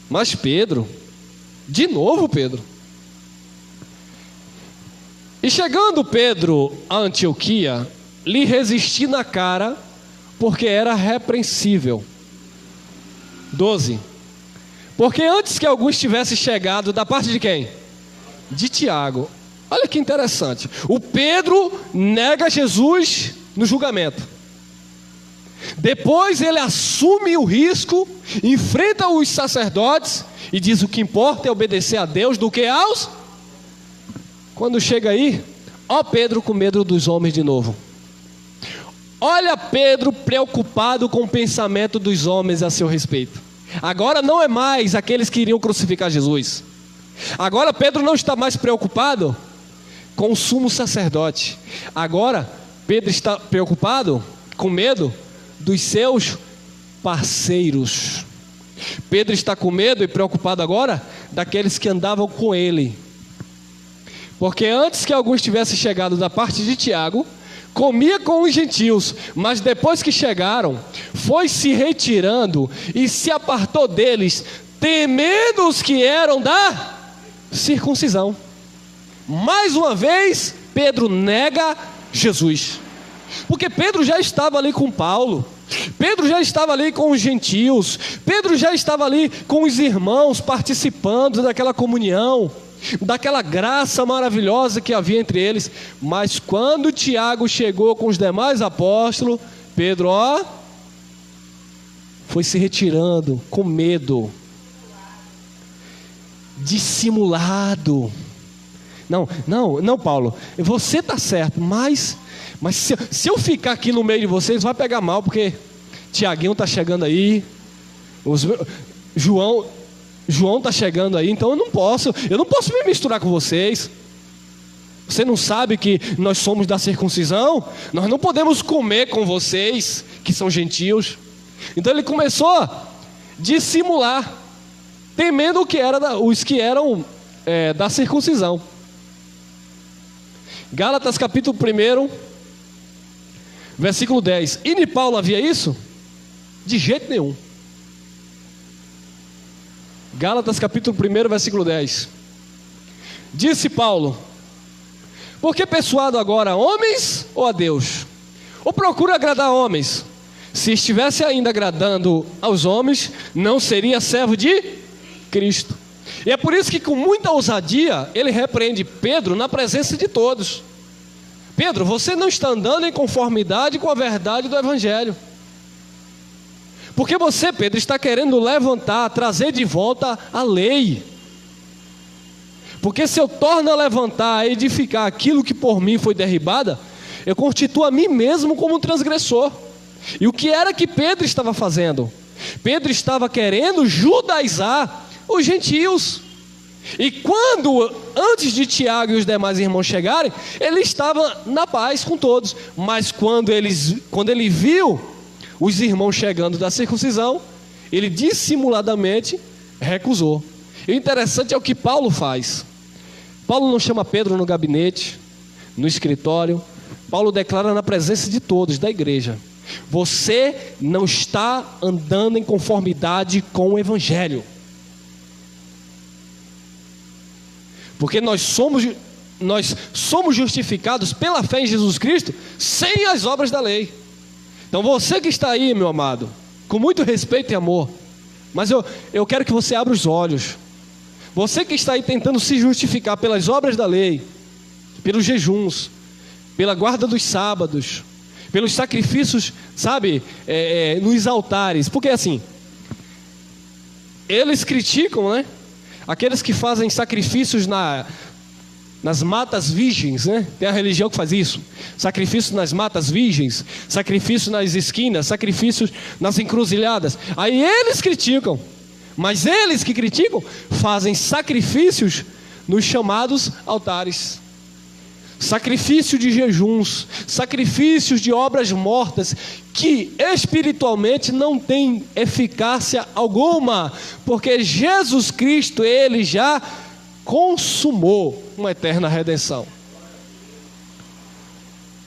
Mas Pedro, de novo Pedro. E chegando Pedro a Antioquia, lhe resisti na cara, porque era repreensível. 12. Porque antes que alguns tivessem chegado, da parte de quem? De Tiago. Olha que interessante. O Pedro nega Jesus no julgamento. Depois ele assume o risco, enfrenta os sacerdotes e diz: o que importa é obedecer a Deus do que aos... Quando chega aí, ó Pedro com medo dos homens de novo. Olha Pedro preocupado com o pensamento dos homens a seu respeito. Agora não é mais aqueles que iriam crucificar Jesus. Agora Pedro não está mais preocupado com o sumo sacerdote. Agora Pedro está preocupado, com medo dos seus parceiros. Pedro está com medo e preocupado agora daqueles que andavam com ele. Porque antes que alguns tivessem chegado da parte de Tiago, comia com os gentios, mas depois que chegaram, foi se retirando e se apartou deles, temendo os que eram da circuncisão. Mais uma vez, Pedro nega Jesus, porque Pedro já estava ali com Paulo, Pedro já estava ali com os gentios, Pedro já estava ali com os irmãos, participando daquela comunhão, daquela graça maravilhosa que havia entre eles. Mas quando Tiago chegou com os demais apóstolos, Pedro, foi se retirando com medo, dissimulado. Não, Paulo, você está certo, mas se eu ficar aqui no meio de vocês, vai pegar mal, porque Tiaguinho está chegando aí, João está chegando aí, então eu não posso me misturar com vocês. Você não sabe que nós somos da circuncisão? Nós não podemos comer com vocês, que são gentios. Então ele começou a dissimular, temendo os que eram da circuncisão. Gálatas capítulo 1, versículo 10. E de Paulo havia isso? De jeito nenhum. Gálatas capítulo 1, versículo 10. Disse Paulo: por que persuado agora a homens ou a Deus? Ou procura agradar homens? Se estivesse ainda agradando aos homens, não seria servo de Cristo. E é por isso que com muita ousadia ele repreende Pedro na presença de todos. Pedro, você não está andando em conformidade com a verdade do Evangelho. Porque você, Pedro, está querendo levantar, trazer de volta a lei. Porque se eu torno a levantar, a edificar aquilo que por mim foi derribada, eu constituo a mim mesmo como um transgressor. E o que era que Pedro estava fazendo? Pedro estava querendo judaizar os gentios. E antes de Tiago e os demais irmãos chegarem, ele estava na paz com todos. Mas quando ele viu os irmãos chegando da circuncisão, ele dissimuladamente recusou. E o interessante é o que Paulo faz. Paulo não chama Pedro no gabinete, no escritório. Paulo declara na presença de todos, da igreja: você não está andando em conformidade com o Evangelho. Porque nós somos justificados pela fé em Jesus Cristo, sem as obras da lei. Então você que está aí, meu amado, com muito respeito e amor, mas eu quero que você abra os olhos. Você que está aí tentando se justificar pelas obras da lei, pelos jejuns, pela guarda dos sábados, pelos sacrifícios, sabe, nos altares. Porque assim, eles criticam, né? Aqueles que fazem sacrifícios nas matas virgens, né? Tem a religião que faz isso. Sacrifícios nas matas virgens, sacrifícios nas esquinas, sacrifícios nas encruzilhadas. Aí eles criticam. Mas eles que criticam fazem sacrifícios nos chamados altares. Sacrifício de jejuns, sacrifícios de obras mortas, que espiritualmente não tem eficácia alguma, porque Jesus Cristo, Ele já consumou uma eterna redenção.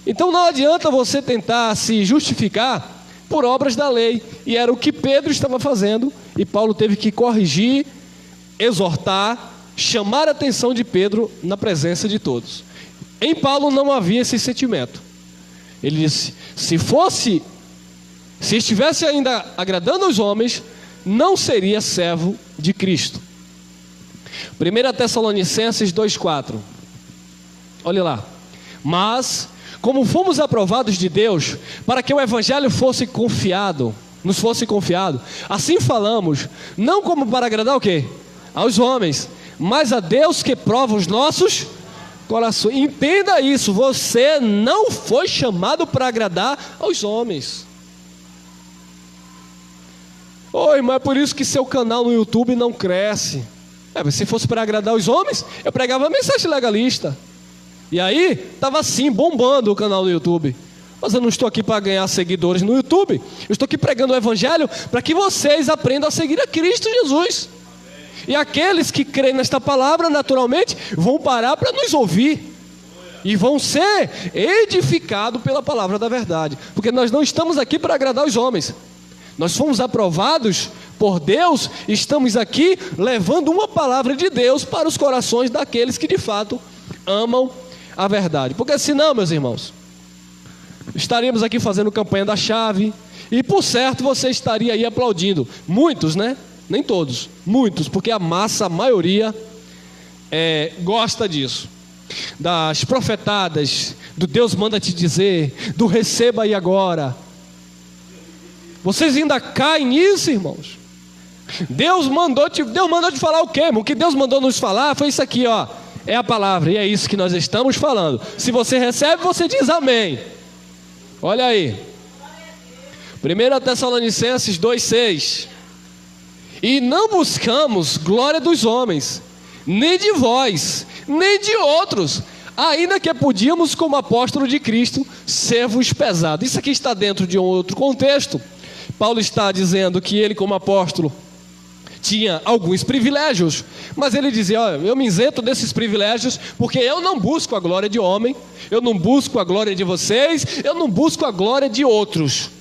Então não adianta você tentar se justificar por obras da lei, e era o que Pedro estava fazendo, e Paulo teve que corrigir, exortar, chamar a atenção de Pedro na presença de todos. Em Paulo não havia esse sentimento. Ele disse: se estivesse ainda agradando aos homens, não seria servo de Cristo. 1 Tessalonicenses 2,4. Olha lá. Mas, como fomos aprovados de Deus, para que o Evangelho nos fosse confiado, assim falamos, não como para agradar o quê? Aos homens, mas a Deus que prova os nossos corações. Entenda isso, você não foi chamado para agradar aos homens. Oi, mas é por isso que seu canal no YouTube não cresce. Se fosse para agradar os homens, eu pregava mensagem legalista. E aí, estava assim, bombando o canal no YouTube. Mas eu não estou aqui para ganhar seguidores no YouTube. Eu estou aqui pregando o Evangelho para que vocês aprendam a seguir a Cristo Jesus. E aqueles que creem nesta palavra, naturalmente, vão parar para nos ouvir. E vão ser edificados pela palavra da verdade. Porque nós não estamos aqui para agradar os homens. Nós fomos aprovados por Deus, estamos aqui levando uma palavra de Deus para os corações daqueles que de fato amam a verdade. Porque senão, meus irmãos, estaríamos aqui fazendo campanha da chave, e por certo você estaria aí aplaudindo. Muitos, né? Nem todos, muitos, porque a maioria gosta disso. Das profetadas, do Deus manda te dizer, do receba aí agora. Vocês ainda caem nisso, irmãos? Deus mandou te falar o quê, irmão? O que Deus mandou nos falar foi isso aqui, ó. é a palavra, e é isso que nós estamos falando. Se você recebe, você diz amém. Olha aí, 1 Tessalonicenses 2,6: e não buscamos glória dos homens, nem de vós, nem de outros, ainda que podíamos, como apóstolo de Cristo, ser-vos pesado. Isso aqui está dentro de um outro contexto. Paulo está dizendo que ele, como apóstolo, tinha alguns privilégios, mas ele dizia: olha, eu me isento desses privilégios, porque eu não busco a glória de homem, eu não busco a glória de vocês, eu não busco a glória de outros.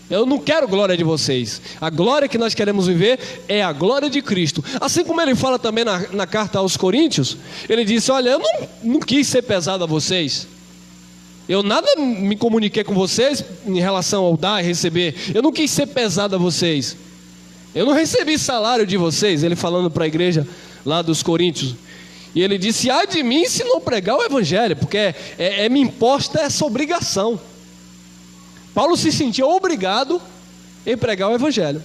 Eu não quero glória de vocês. A glória que nós queremos viver é a glória de Cristo. Assim como ele fala também na carta aos Coríntios, ele disse: olha, eu não quis ser pesado a vocês. Eu nada me comuniquei com vocês em relação ao dar e receber. Eu não quis ser pesado a vocês. Eu não recebi salário de vocês. Ele falando para a igreja lá dos Coríntios. E ele disse: ai de mim se não pregar o evangelho, porque me imposta essa obrigação. Paulo se sentia obrigado em pregar o evangelho.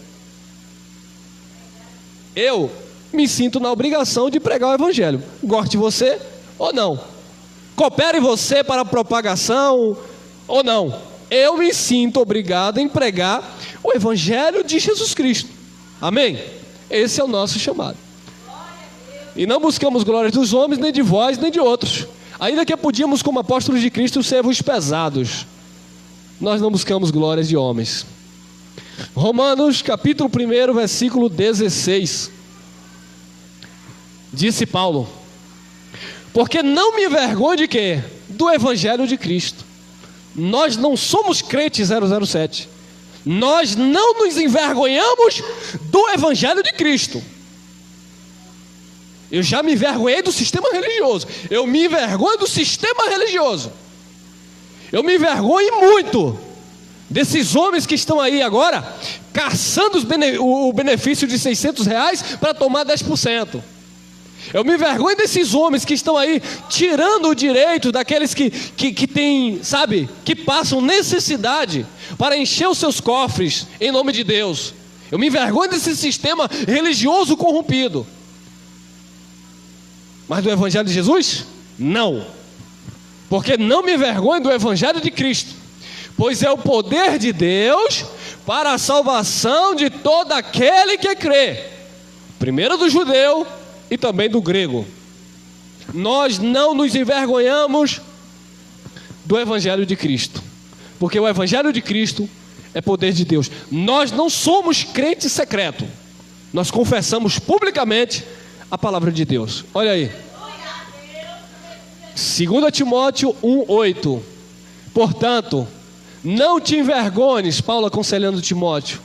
Eu me sinto na obrigação de pregar o evangelho. Goste você ou não, coopere você para a propagação ou não, eu me sinto obrigado em pregar o evangelho de Jesus Cristo. Amém? Esse é o nosso chamado. E não buscamos glórias dos homens, nem de vós, nem de outros, ainda que podíamos, como apóstolos de Cristo, ser-vos pesados. Nós não buscamos glórias de homens. Romanos capítulo 1, versículo 16. Disse Paulo: porque não me envergonho de quê? Do evangelho de Cristo. Nós não somos crentes 007. Nós não nos envergonhamos do evangelho de Cristo. Eu já me envergonhei do sistema religioso. Eu me envergonho do sistema religioso. Eu me envergonho muito desses homens que estão aí agora caçando o benefício de R$600 para tomar 10%. Eu me envergonho desses homens que estão aí tirando o direito daqueles que têm, sabe, que passam necessidade para encher os seus cofres em nome de Deus. Eu me envergonho desse sistema religioso corrompido. Mas do evangelho de Jesus? Não. Porque não me envergonho do evangelho de Cristo, pois é o poder de Deus para a salvação de todo aquele que crê, primeiro do judeu e também do grego. Nós não nos envergonhamos do evangelho de Cristo, porque o evangelho de Cristo é poder de Deus. Nós não somos crente secreto, nós confessamos publicamente a palavra de Deus. Olha aí, 2 Timóteo 1,8: portanto, não te envergonhes, Paulo aconselhando Timóteo,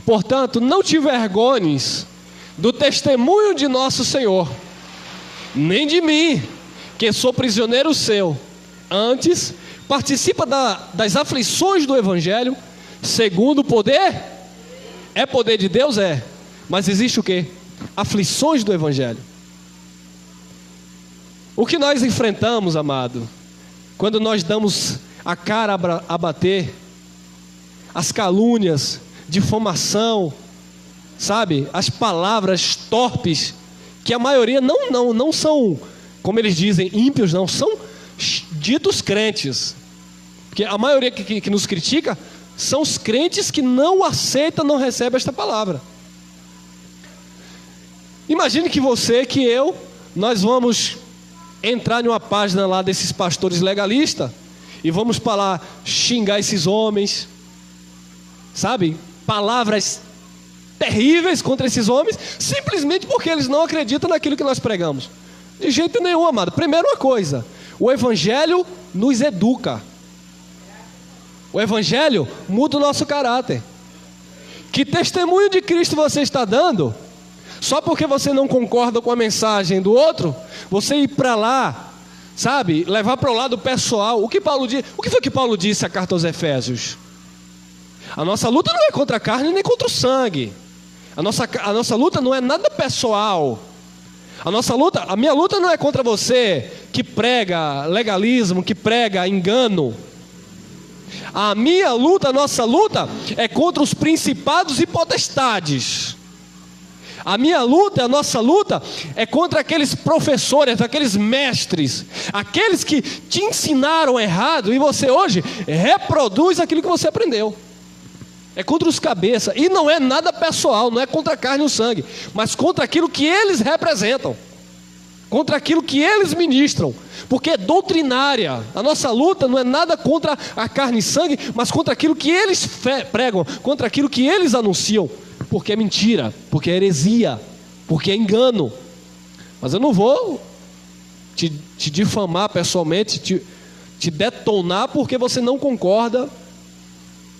portanto, não te envergonhes do testemunho de nosso Senhor, nem de mim, que sou prisioneiro seu. Antes, participa das aflições do evangelho, segundo o poder. É poder de Deus? É. Mas existe o quê? Aflições do evangelho. O que nós enfrentamos, amado, quando nós damos a cara a bater, as calúnias, difamação, sabe, as palavras torpes, que a maioria não são, como eles dizem, ímpios, não, são ditos crentes, porque a maioria que nos critica são os crentes que não aceitam, não recebem esta palavra. Imagine que você, que eu, nós vamos entrar em uma página lá desses pastores legalistas e vamos para lá xingar esses homens, sabe, palavras terríveis contra esses homens, simplesmente porque eles não acreditam naquilo que nós pregamos. De jeito nenhum, amado. Primeiro, uma coisa: o evangelho nos educa, o evangelho muda o nosso caráter. Que testemunho de Cristo você está dando? Só porque você não concorda com a mensagem do outro, você ir para lá, sabe, levar para o lado pessoal. O que foi que Paulo disse a carta aos Efésios? A nossa luta não é contra a carne nem contra o sangue. A nossa luta não é nada pessoal. A minha luta não é contra você que prega legalismo, que prega engano. A nossa luta é contra os principados e potestades. A minha luta, a nossa luta é contra aqueles professores, aqueles mestres, aqueles que te ensinaram errado e você hoje reproduz aquilo que você aprendeu. É contra os cabeças, e não é nada pessoal, não é contra a carne e o sangue, mas contra aquilo que eles representam, contra aquilo que eles ministram, porque é doutrinária. A nossa luta não é nada contra a carne e sangue, mas contra aquilo que eles pregam, contra aquilo que eles anunciam, porque é mentira, porque é heresia, porque é engano. Mas eu não vou te difamar pessoalmente, te detonar, porque você não concorda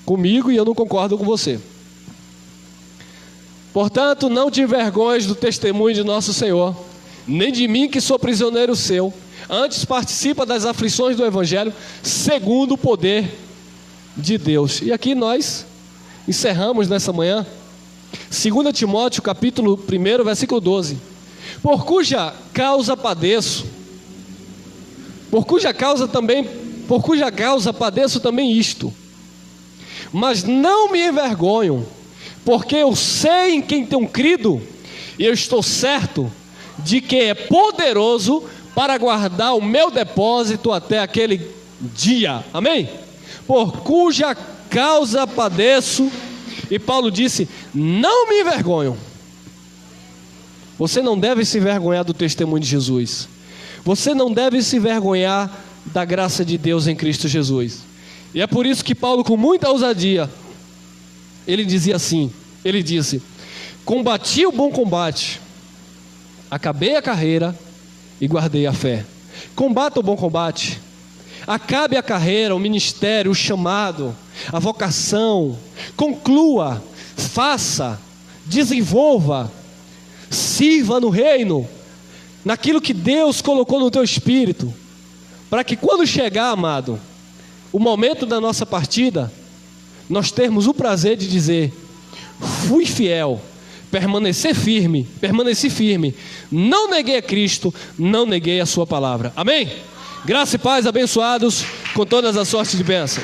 comigo e eu não concordo com você. Portanto, não te envergonhes do testemunho de nosso Senhor, nem de mim que sou prisioneiro seu. Antes participa das aflições do Evangelho, segundo o poder de Deus. E aqui nós encerramos nessa manhã 2 Timóteo capítulo 1, versículo 12. Por cuja causa padeço, por cuja causa padeço também isto. Mas não me envergonho, porque eu sei em quem tenho crido, e eu estou certo de que é poderoso para guardar o meu depósito até aquele dia. Amém? Por cuja causa padeço. E Paulo disse: não me envergonho. Você não deve se envergonhar do testemunho de Jesus. Você não deve se envergonhar da graça de Deus em Cristo Jesus. E é por isso que Paulo, com muita ousadia, ele dizia assim, ele disse: combati o bom combate, acabei a carreira e guardei a fé. Combata o bom combate, acabe a carreira, o ministério, o chamado, a vocação, conclua, faça, desenvolva, sirva no reino, naquilo que Deus colocou no teu espírito, para que quando chegar, amado, o momento da nossa partida, nós termos o prazer de dizer: fui fiel, permaneci firme, não neguei a Cristo, não neguei a sua palavra. Amém? Graça e paz, abençoados com todas as sortes de bênção.